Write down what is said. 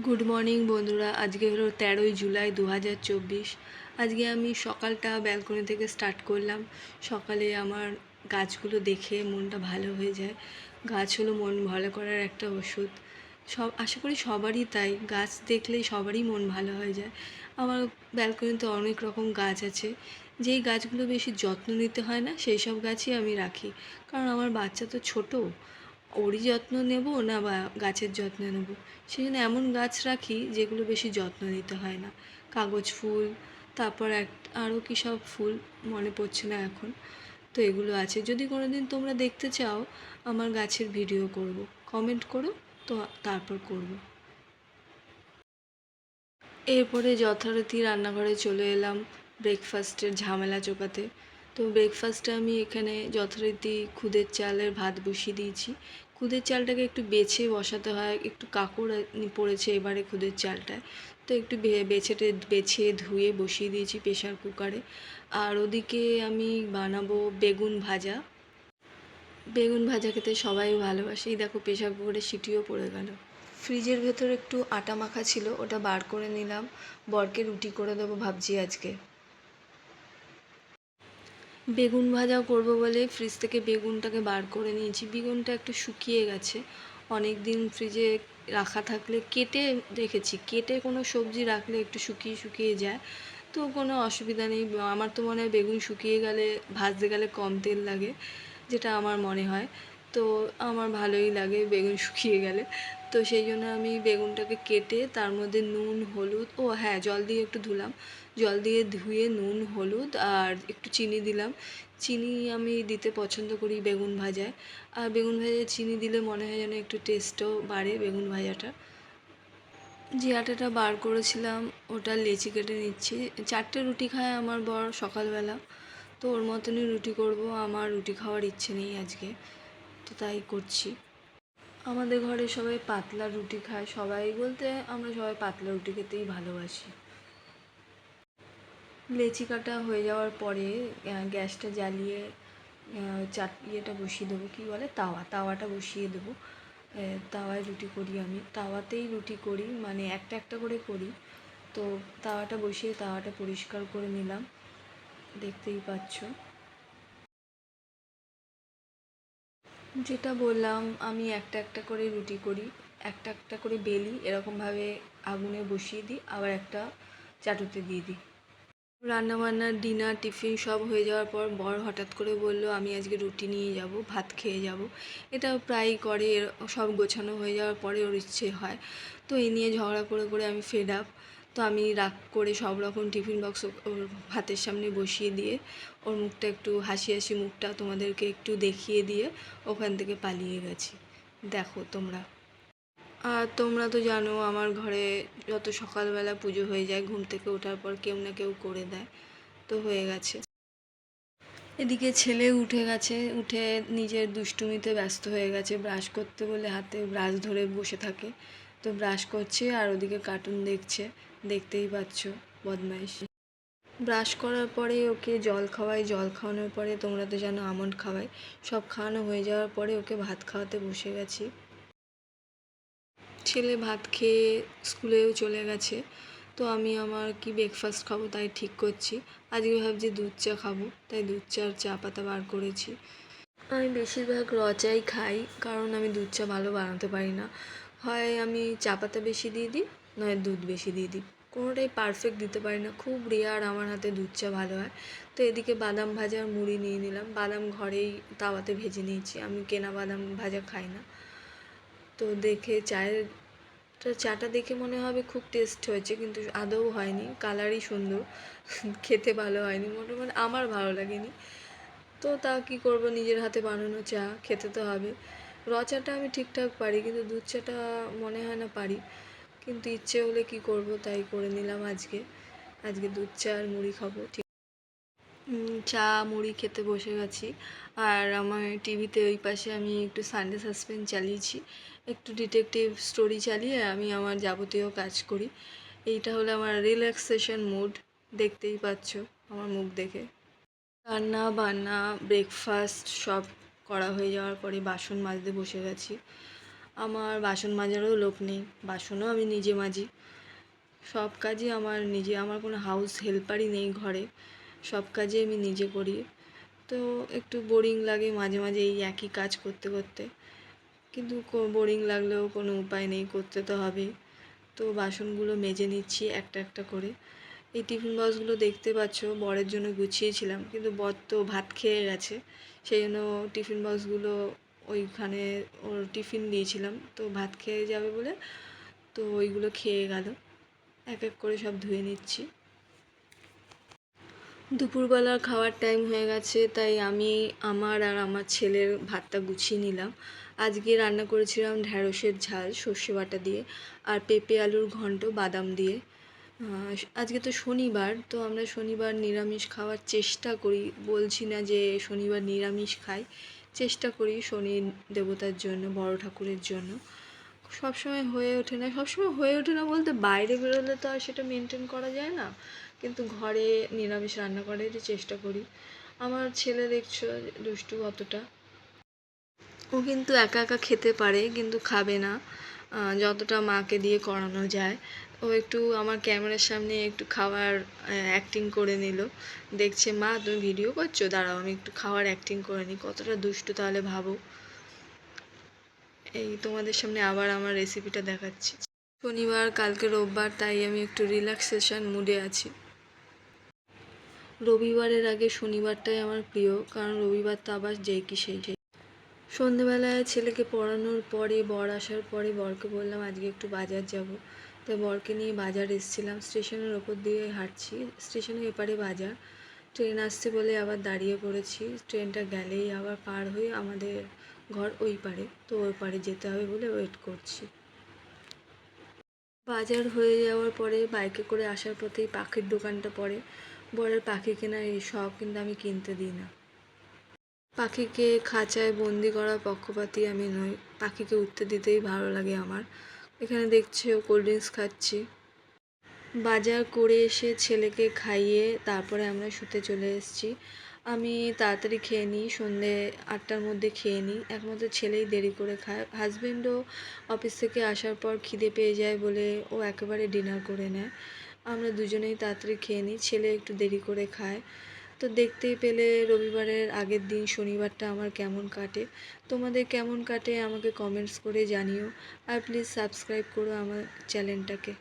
Good morning বন্ধুরা। আজকে হলো 13ই জুলাই 2024। আজকে আমি সকালটা ব্যালকনি থেকে স্টার্ট করলাম। সকালে আমার গাছগুলো দেখে মনটা ভালো হয়ে যায়। গাছ হলো মন ভালো করার একটা ওষুধ। আশা করি সবারই তাই, গাছ দেখলেই সবারই মন ভালো হয়ে যায়। আমার ব্যালকনিতে অনেক রকম গাছ আছে। যেই গাছগুলো বেশি যত্ন নিতে হয় না সেই সব গাছই আমি রাখি, কারণ আমার বাচ্চা তো ছোটো, ওরই যত্ন নেব না বা গাছের যত্ন নেব। সেই জন্য এমন গাছ রাখি যেগুলো বেশি যত্ন নিতে হয় না। কাগজ ফুল, তারপর আরও কী সব ফুল মনে পড়ছে না এখন। তো এগুলো আছে, যদি কোনো দিন তোমরা দেখতে চাও আমার গাছের ভিডিও করব, কমেন্ট করো, তো তারপর করব। এরপরে যথারীতি রান্নাঘরে চলে এলাম ব্রেকফাস্টের ঝামেলা চোকাতে। তো ব্রেকফাস্টে আমি এখানে যথারীতি খুদের চালের ভাত বসিয়ে দিয়েছি। খুদের চালটাকে একটু বেছে বসাতে হয়, একটু কাঁকড় পড়েছে এবারে খুদের চালটায়, তো একটু বেছে ধুয়ে বসিয়ে দিয়েছি প্রেশার কুকারে। আর ওদিকে আমি বানাবো বেগুন ভাজা। বেগুন ভাজা খেতে সবাই ভালোবাসে। এই দেখো প্রেশার কুকারে সিটিও পড়ে গেল। ফ্রিজের ভেতর একটু আটা মাখা ছিল, ওটা বার করে নিলাম। বরকে রুটি করে দেবো ভাবছি আজকে। বেগুন ভাজা করব বলে ফ্রিজ থেকে বেগুনটাকে বার করে নিয়েছি। বেগুনটা একটু শুকিয়ে গেছে। অনেক দিন ফ্রিজে রাখা থাকলে কেটে রেখেছি, কেটে কোনো সবজি রাখলে একটু শুকিয়ে শুকিয়ে যায়, তো কোনো অসুবিধা নেই। আমার তো মনে হয় বেগুন শুকিয়ে গেলে ভাজতে গেলে কম তেল লাগে, যেটা আমার মনে হয়। তো আমার ভালোই লাগে বেগুন শুকিয়ে গেলে। তো সেই জন্য আমি বেগুনটাকে কেটে তার মধ্যে নুন হলুদ, ও হ্যাঁ, জল দিয়ে একটু ধুলাম, জল দিয়ে ধুয়ে নুন হলুদ আর একটু চিনি দিলাম। চিনি আমি দিতে পছন্দ করি বেগুন ভাজায়, আর বেগুন ভাজায় চিনি দিলে মনে হয় যেন একটু টেস্টও বাড়ে বেগুন ভাজাটা। যে আটাটা বার করেছিলাম ওটা লেচি কেটে নিচ্ছি। 4টে রুটি খায় আমার বর সকালবেলা, তো ওর মতনই রুটি করব। আমার রুটি খাওয়ার ইচ্ছে নেই আজকে, তো তাই করছি। আমাদের ঘরে সবাই পাতলা রুটি খায়, সবাই বলতে আমরা সবাই পাতলা রুটি খেতেই ভালোবাসি। লেচি কাটা হয়ে যাওয়ার পরে গ্যাসটা জ্বালিয়ে ইয়েটা বসিয়ে দেবো, কী বলে, তাওয়াটা বসিয়ে দেবো। তাওয়ায় রুটি করি আমি, তাওয়াতেই রুটি করি, মানে একটা একটা করে করি। তো তাওয়াটা বসিয়ে তাওয়াটা পরিষ্কার করে নিলাম, দেখতেই পাচ্ছ। যেটা বললাম, আমি একটা একটা করে রুটি করি, একটা একটা করে বেলি, এরকমভাবে আগুনে বসিয়ে দিই, আবার একটা চাটুতে দিয়ে দিই। রান্নাবান্না ডিনার টিফিন সব হয়ে যাওয়ার পর বর হঠাৎ করে বলল আমি আজকে রুটি নিয়ে যাব, ভাত খেয়ে যাব। এটা প্রায়ই করে, সব গোছানো হয়ে যাওয়ার পরে ওর ইচ্ছে হয়। তো এই নিয়ে ঝগড়া করে করে আমি ফেড আপ। তো আমি রাগ করে সব রকম টিফিন বক্স ওর ভাতের সামনে বসিয়ে দিয়ে, ওর মুখটা একটু হাসি হাসি মুখটা তোমাদেরকে একটু দেখিয়ে দিয়ে ওখান থেকে পালিয়ে গেছি। দেখো তোমরা। আর তোমরা তো জানো আমার ঘরে যত সকালবেলা পুজো হয়ে যায়, ঘুম থেকে ওঠার পর কেউ না কেউ করে দেয়, তো হয়ে গেছে। এদিকে ছেলে উঠে গেছে, উঠে নিজের দুষ্টুমিতে ব্যস্ত হয়ে গেছে। ব্রাশ করতে বলে হাতে ব্রাশ ধরে বসে থাকে, তো ব্রাশ করছে আর ওদিকে কার্টুন দেখছে, দেখতেই পাচ্ছ বদমাইশি। ব্রাশ করার পরে ওকে জল খাওয়াই, জল খাওয়ানোর পরে তোমরা তো জানো আমন্ড খাওয়াই। সব খাওয়ানো হয়ে যাওয়ার পরে ওকে ভাত খাওয়াতে বসে গেছি। ছেলে ভাত খেয়ে স্কুলেও চলে গেছে। তো আমি আমার কি ব্রেকফাস্ট খাবো তাই ঠিক করছি। আজকে ভাবছি দুধ চা খাবো, তাই দুধ চা আর চা পাতা বার করেছি। আমি বেশিরভাগ র চাই খাই, কারণ আমি দুধ চা ভালো বানাতে পারি না। হয় আমি চা পাতা বেশি দিয়ে দিই, নয় দুধ বেশি দিয়ে দিই, কোনোটাই পারফেক্ট দিতে পারি না। খুব রেয়ার আমার হাতে দুধ চা ভালো হয়। তো এদিকে বাদাম ভাজা আর মুড়ি নিয়ে নিলাম। বাদাম ঘরেই তাওয়াতে ভেজে নিয়েছি, আমি কেনা বাদাম ভাজা খাই না। তো দেখে চাটা দেখে মনে হবে খুব টেস্ট হয়েছে, কিন্তু আদৌ হয়নি। কালারই সুন্দর, খেতে ভালো হয়নি, মোটামুটি আমার ভালো লাগেনি। তো তা কী করবো, নিজের হাতে বানানো চা খেতে তো হবে। র চাটা আমি ঠিকঠাক পারি, কিন্তু দুধ চাটা মনে হয় না পারি, কিন্তু ইচ্ছে হলে কী করব, তাই করে নিলাম আজকে। আজকে দুধ চা আর মুড়ি খাবো। চা মুড়ি খেতে বসে গেছি। আর আমার টিভিতে ওই পাশে আমি একটু সানডে সাসপেন্স চালিয়েছি, একটু ডিটেকটিভ স্টোরি চালিয়ে আমি আমার যাবতীয় কাজ করি। এইটা হলো আমার রিল্যাক্সেশন মুড, দেখতেই পাচ্ছ আমার মুখ দেখে। রান্না বান্না ব্রেকফাস্ট সব করা হয়ে যাওয়ার পরে বাসন মাজতে বসে গেছি। আমার বাসন মাজারও লোক নেই, বাসনও আমি নিজে মাজি। সব কাজই আমার কোনো হাউস হেল্পারই নেই ঘরে, সব কাজই আমি নিজে করি। তো একটু বোরিং লাগে মাঝে মাঝে এই একই কাজ করতে করতে, কিন্তু বোরিং লাগলেও কোনো উপায় নেই, করতে তো হবেই। তো বাসনগুলো মেজে নিচ্ছি একটা একটা করে। এই টিফিন বক্সগুলো দেখতে পাচ্ছ বরের জন্য গুছিয়েছিলাম, কিন্তু বর তো ভাত খেয়ে গেছে, সেই জন্য টিফিন বক্সগুলো ওইখানে ওর টিফিন দিয়েছিলাম, তো ভাত খেয়ে যাবে বলে তো ওইগুলো খেয়ে গেল। এক এক করে সব ধুয়ে নিচ্ছি। দুপুরবেলার খাওয়ার টাইম হয়ে গেছে, তাই আমি আমার আর আমার ছেলের ভাতটা গুছিয়ে নিলাম। আজকে রান্না করেছিলাম ঢ্যাঁড়সের ঝাল সর্ষে বাটা দিয়ে, আর পেঁপে আলুর ঘন্ট বাদাম দিয়ে। আজকে তো শনিবার, তো আমরা শনিবার নিরামিষ খাওয়ার চেষ্টা করি, বলছি না যে শনিবার নিরামিষ খাই, চেষ্টা করি শনি দেবতার জন্য, বড় ঠাকুরের জন্য। সবসময় হয়ে ওঠে না বলতে বাইরে বেরোলে তো আর সেটা মেনটেন করা যায় না, কিন্তু ঘরে নিরামিষ রান্না করারই চেষ্টা করি। আমার ছেলে দেখছো দুষ্টু কতটা, ও কিন্তু একা একা খেতে পারে কিন্তু খাবে না, যতটা মাকে দিয়ে করানো যায়। ও একটু আমার ক্যামেরার সামনে একটু খাওয়ার অ্যাক্টিং করে নিল, দেখছে মা তুমি ভিডিও করছো, দাঁড়াও আমি একটু খাওয়ার অ্যাক্টিং করে নিই। কতটা দুষ্টু তাহলে ভাবো। এই তোমাদের সামনে আবার আমার রেসিপিটা দেখাচ্ছি। শনিবার, কালকে রোববার, তাই আমি একটু রিল্যাক্সেশন মুডে আছি। রবিবারের আগে শনিবারটাই আমার প্রিয়, কারণ রবিবার তো আবার যেই কি সেই। সন্ধেবেলায় ছেলেকে পড়ানোর পরে বর আসার পরে বরকে বললাম আজকে একটু বাজার যাব, তাই বরকে নিয়ে বাজার এসেছিলাম। স্টেশনের ওপর দিয়ে হাঁটছি, স্টেশনের এপারে বাজার, ট্রেন আসছে বলে আবার দাঁড়িয়ে পড়েছি। ট্রেনটা গেলেই আবার পার হয়ে আমাদের ঘর ওই পারে, তো ওই পারে যেতে হবে বলে ওয়েট করছি। বাজার হয়ে যাওয়ার পরে বাইকে করে আসার পথেই পাখির দোকানটা পড়ে। বরের পাখি কেনার এই শখ, কিন্তু আমি কিনতে দিই না। পাখিকে খাঁচায় বন্দি করার পক্ষপাতী আমি নই, পাখিকে উঠতে দিতেই ভালো লাগে আমার। এখানে দেখছো কোল্ড ড্রিঙ্কস খাচ্ছি। বাজার করে এসে ছেলেকে খাইয়ে তারপরে আমরা শুতে চলে এসেছি। আমি তাড়াতাড়ি খেয়ে নিই, সন্ধে 8টার মধ্যে খেয়ে নিই, একমাত্র ছেলেই দেরি করে খায়। হাজব্যান্ডও অফিস থেকে আসার পর খিদে পেয়ে যায় বলে ও একেবারে ডিনার করে নেয়। আমরা দুজনেই তাড়াতাড়ি খেয়ে নিই, ছেলে একটু দেরি করে খায়। তো দেখতেই পেলে রবিবারের আগের দিন শনিবারটা আমার কেমন কাটে। তোমাদের কেমন কাটে আমাকে কমেন্টস করে জানিও, আর প্লিজ সাবস্ক্রাইব করো আমার চ্যানেলটাকে।